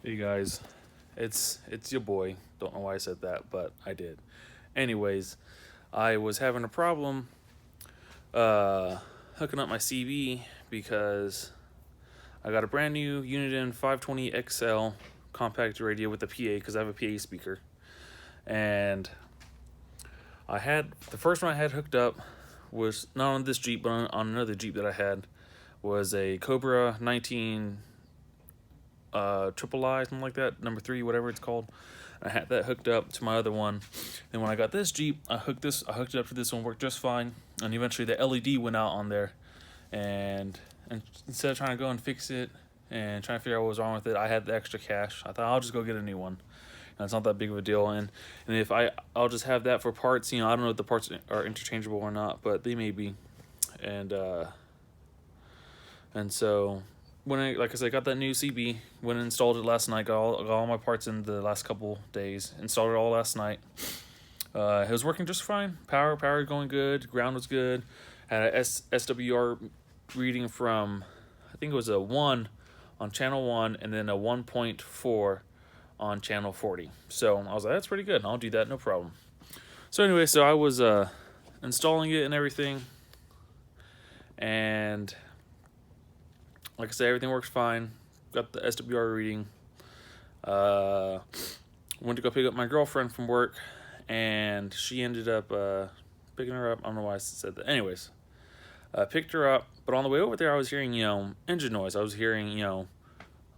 Hey guys, it's your boy. Don't know why I said that, but I did. Anyways, I was having a problem hooking up my CB because I got a brand new uniden 520 XL compact radio with a PA because I have a PA speaker, and I had the first one I had hooked up was not on this Jeep but on another Jeep that I had was a Cobra 19 triple I, something like that, number 3, whatever it's called. I had that hooked up to my other one. Then when I got this Jeep, I hooked it up to this one, worked just fine. And eventually the LED went out on there, and instead of trying to go and fix it and trying to figure out what was wrong with it, I had the extra cash. I thought I'll just go get a new one. And it's not that big of a deal. And if I'll just have that for parts. I don't know if the parts are interchangeable or not, but they may be. And so when like I said, got that new CB, went and installed it last night, got all my parts in the last couple days, installed it all last night. It was working just fine. Power going good, ground was good. Had a SWR reading from, I think it was a 1 on channel 1 and then a 1.4 on channel 40. So I was like, that's pretty good. I'll do that, no problem. So anyway, so I was installing it and everything, and like I said, everything works fine. Got the SWR reading. Went to go pick up my girlfriend from work, and she ended up picking her up. I don't know why I said that. Anyways, picked her up, but on the way over there, I was hearing, engine noise. I was hearing,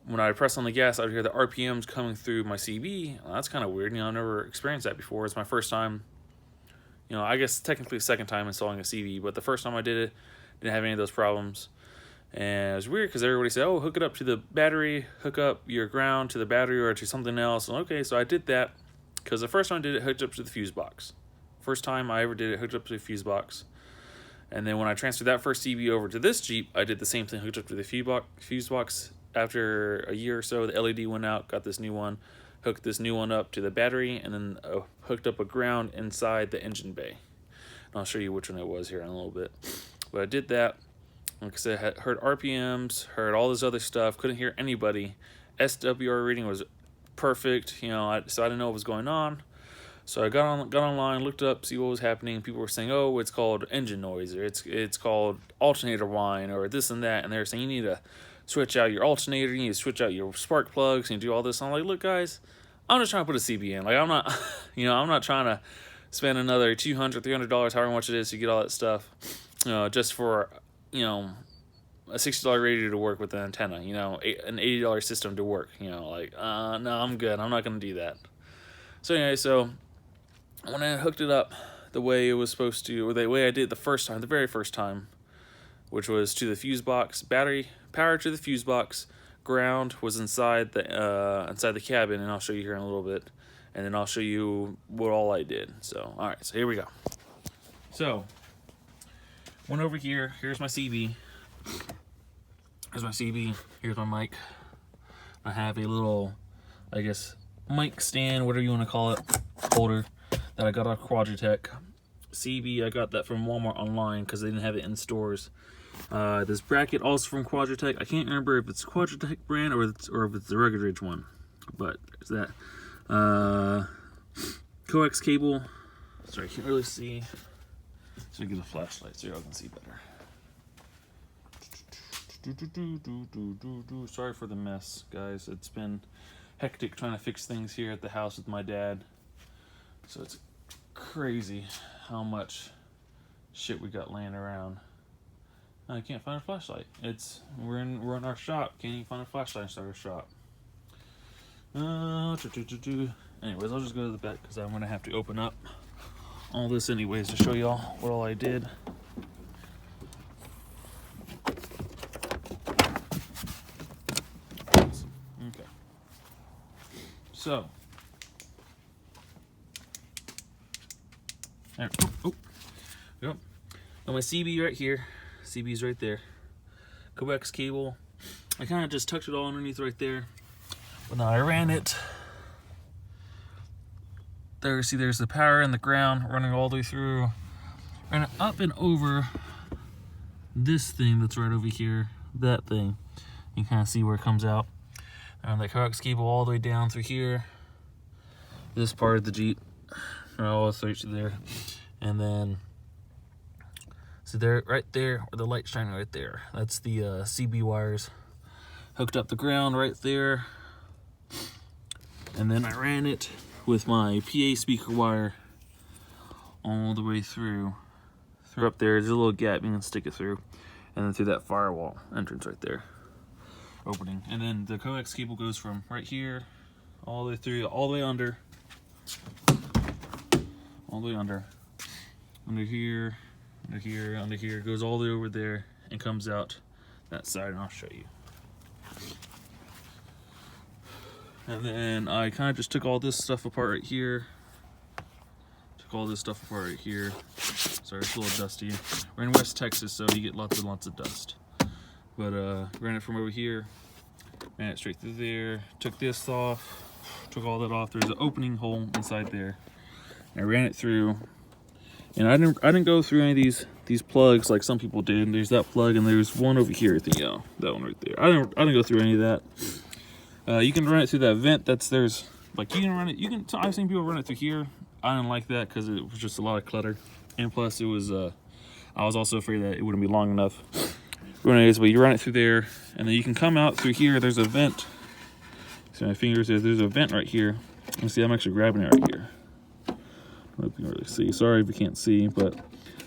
when I press on the gas, I would hear the RPMs coming through my CB. Well, that's kind of weird. I've never experienced that before. It's my first time, I guess technically the second time installing a CB, but the first time I did it, didn't have any of those problems. And it was weird because everybody said, oh, hook it up to the battery, hook up your ground to the battery or to something else. And okay, so I did that because the first time I did it, hooked up to the fuse box. First time I ever did it, hooked up to the fuse box. And then when I transferred that first CB over to this Jeep, I did the same thing, hooked up to the fuse box. After a year or so, the LED went out, got this new one, hooked this new one up to the battery, and then hooked up a ground inside the engine bay. And I'll show you which one it was here in a little bit. But I did that. Like I said, I heard RPMs, heard all this other stuff, couldn't hear anybody. SWR reading was perfect, so I didn't know what was going on. So I got online, looked up, see what was happening. People were saying, oh, it's called engine noise, or it's called alternator whine, or this and that. And they were saying, you need to switch out your alternator, you need to switch out your spark plugs, and do all this. And I'm like, look, guys, I'm just trying to put a CB in. Like, I'm not, I'm not trying to spend another $200, $300, however much it is to get all that stuff, just for a $60 radio to work with an antenna, an $80 system to work, no, I'm good. I'm not going to do that. So anyway, so when I hooked it up the way it was supposed to, or the way I did the very first time, which was to the fuse box, battery, power to the fuse box, ground was inside the cabin, and I'll show you here in a little bit, and then I'll show you what all I did. So, all right, so here we go. So, went over here. Here's my CB. Here's my mic. I have a little, I guess, mic stand, whatever you want to call it, holder that I got off Quadratech. CB, I got that from Walmart online because they didn't have it in stores. This bracket also from Quadratech. I can't remember if it's Quadratech brand or if it's the Rugged Ridge one, but there's that. Coax cable. Sorry, I can't really see. So I get a flashlight so y'all can see better. Sorry for the mess, guys. It's been hectic trying to fix things here at the house with my dad. So it's crazy how much shit we got laying around. I can't find a flashlight. We're in our shop. Can't even find a flashlight inside our shop. Anyways, I'll just go to the back because I'm gonna have to open up all this anyways to show y'all what all I did. Okay. So. There. Yep. Got my CB right here. CB's right there. Coax cable. I kind of just tucked it all underneath right there. But now I ran it. There, see, there's the power and the ground running all the way through. Ran it up and over this thing that's right over here. That thing. You kind of see where it comes out. And that coax cable all the way down through here. This part of the Jeep, all the way to there. And then, so there, right there, where the light's shining right there, that's the CB wires. Hooked up the ground right there. And then I ran it with my PA speaker wire all the way through. Through up there, there's a little gap you can stick it through. And then through that firewall entrance right there. Opening. And then the coax cable goes from right here all the way through, all the way under. All the way under. Under here, under here, under here. Goes all the way over there and comes out that side, and I'll show you. And then I kind of just took all this stuff apart right here. Took all this stuff apart right here. Sorry, it's a little dusty. We're in West Texas, so you get lots and lots of dust. But ran it from over here, ran it straight through there, took this off, took all that off. There's an opening hole inside there. And I ran it through, and I didn't go through any of these plugs like some people did. There's that plug, and there's one over here. I think, that one right there. I didn't go through any of that. You can run it through that vent. There's like, you can run it. I've seen people run it through here. I didn't like that because it was just a lot of clutter, and plus it was. I was also afraid that it wouldn't be long enough. But anyways, but you run it through there, and then you can come out through here. There's a vent. See my fingers? There's a vent right here. You see, I'm actually grabbing it right here. I don't know if you can really see. Sorry if you can't see, but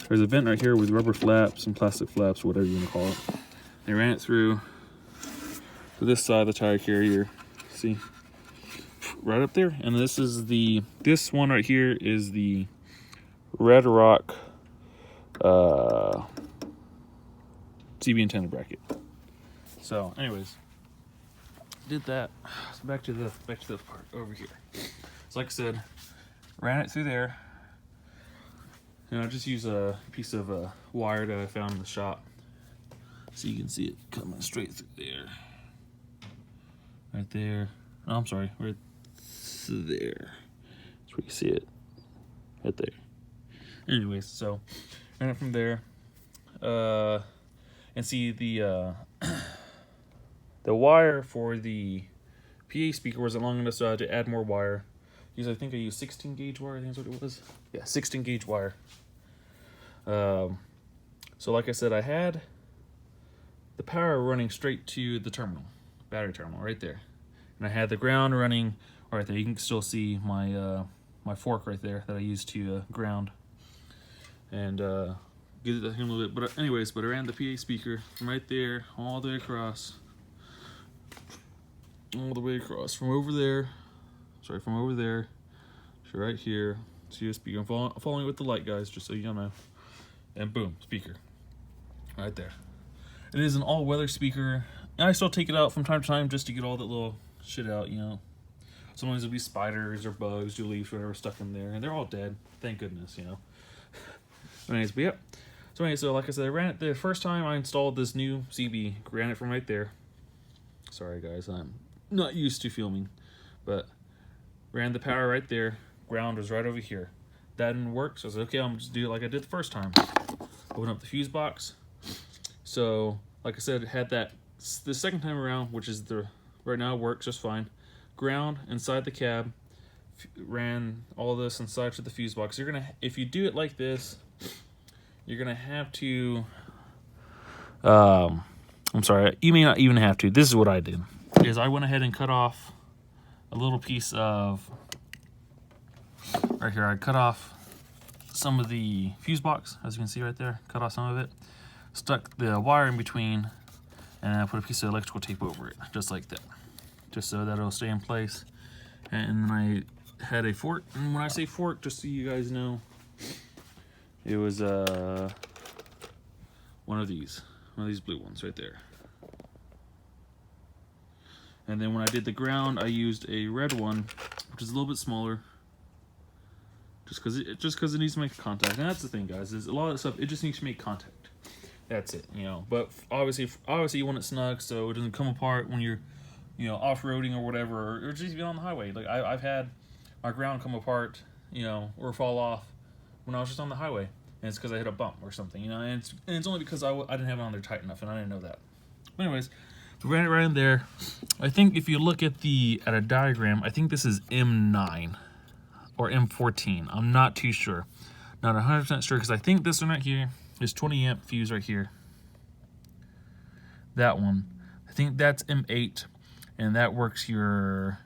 there's a vent right here with rubber flaps and plastic flaps, whatever you want to call it. They ran it through to this side of the tire carrier. See? Right up there. And this one right here is the Red Rock CB antenna bracket. So anyways, did that. So back to the part over here. So like I said, ran it through there, and I just use a piece of wire that I found in the shop, so you can see it coming straight through there. Right there. Oh, I'm sorry, right there. That's where you see it. Right there. Anyways, so ran it from there. And see the wire for the PA speaker wasn't long enough, so I had to add more wire. I think I used 16 gauge wire. I think that's what it was. Yeah, 16 gauge wire. So like I said, I had the power running straight to the terminal, battery terminal, right there, and I had the ground running right there. You can still see my my fork right there that I used to ground and get it here a little bit. But anyways, I ran the PA speaker from right there all the way across, from over there. Sorry, from over there to right here. See a speaker. I'm following with the light, guys, just so you know. And boom, speaker right there. It is an all-weather speaker, and I still take it out from time to time just to get all that little shit out, you know. Sometimes there'll be spiders or bugs or leaves, whatever, stuck in there, and they're all dead, thank goodness, you know. Anyways, but yep. So anyway, so like I said, I ran it the first time I installed this new CB, ran it from right there. Sorry guys, I'm not used to filming, but ran the power right there. Ground was right over here. That didn't work, so I was like, okay, I'm just do it like I did the first time. Open up the fuse box. So like I said, it had that the second time around, which is right now it works just fine. Ground inside the cab. Ran all this inside to the fuse box. You're gonna, if you do it like this, you're gonna have to I'm sorry, you may not even have to. This is what I did, is I went ahead and cut off a little piece of right here. I cut off some of the fuse box, as you can see right there. Cut off some of it, stuck the wire in between, and I put a piece of electrical tape over it, just like that, just so that it'll stay in place. And then I had a fork, and when I say fork, just so you guys know, it was one of these blue ones right there. And then when I did the ground, I used a red one, which is a little bit smaller, just because it needs to make contact. And that's the thing, guys, is a lot of stuff, it just needs to make contact. That's it, you know. But obviously you want it snug so it doesn't come apart when you're, you know, off-roading or whatever, or just even on the highway. Like I've had my ground come apart, you know, or fall off when I was just on the highway, and it's because I hit a bump or something, you know. And it's only because I didn't have it on there tight enough, and I didn't know that. But anyways, Right in there. I think if you look at a diagram, I think this is M9 or M14. I'm not too sure. Not 100% sure, because I think this one right here is 20 amp fuse right here. That one, I think that's M8, and that works your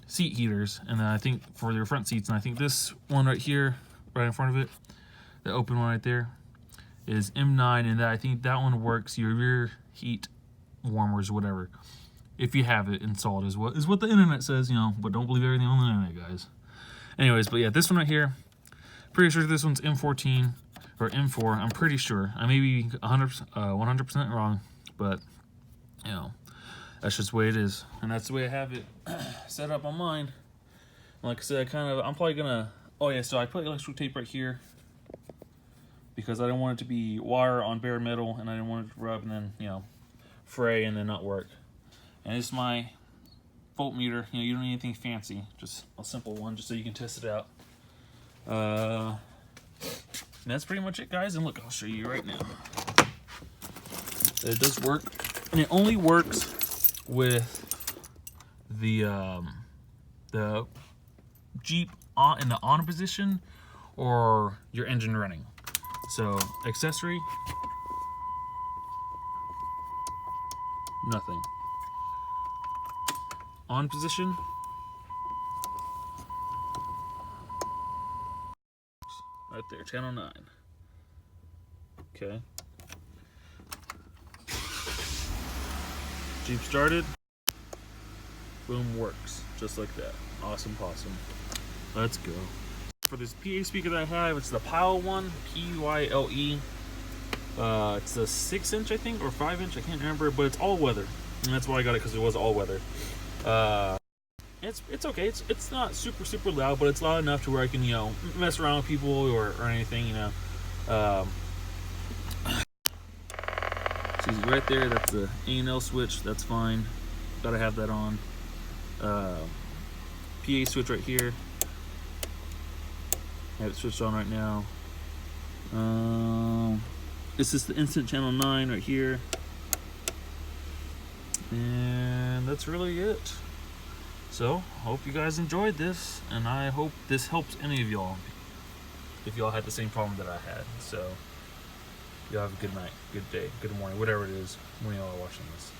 seat heaters. And then I think for your front seats, and I think this one right here, right in front of it, the open one right there, is M9, and I think that one works your rear heat warmers, whatever, if you have it installed, is what the internet says, you know, but don't believe everything on the internet, guys. Anyways, but yeah, this one right here, pretty sure this one's M14 or M4. I'm pretty sure. I may be 100% wrong, but you know, that's just the way it is, and that's the way I have it set up on mine. Like I said, I'm probably gonna. Oh yeah, so I put electrical tape right here because I didn't want it to be wire on bare metal, and I didn't want it to rub and then, you know, fray and then not work. And it's my voltmeter. You know, you don't need anything fancy, just a simple one, just so you can test it out. And that's pretty much it, guys. And look, I'll show you right now. It does work, and it only works with the Jeep in the on position or your engine running. So accessory, nothing. On position, right there, channel 9. Okay. Jeep started. Boom, works. Just like that. Awesome possum. Let's go. For this PA speaker that I have, it's the Pyle one, P-Y-L-E. It's a 6-inch, I think, or 5-inch, I can't remember, but it's all weather. And that's why I got it, because it was all weather. It's okay. It's not super loud, but it's loud enough to where I can, you know, mess around with people or anything, you know. See, right there, that's the A&L switch. That's fine. Gotta have that on. PA switch right here. I have it switched on right now. This is the instant channel 9 right here. And that's really it. So, hope you guys enjoyed this, and I hope this helps any of y'all if y'all had the same problem that I had. So, y'all have a good night, good day, good morning, whatever it is when y'all are watching this.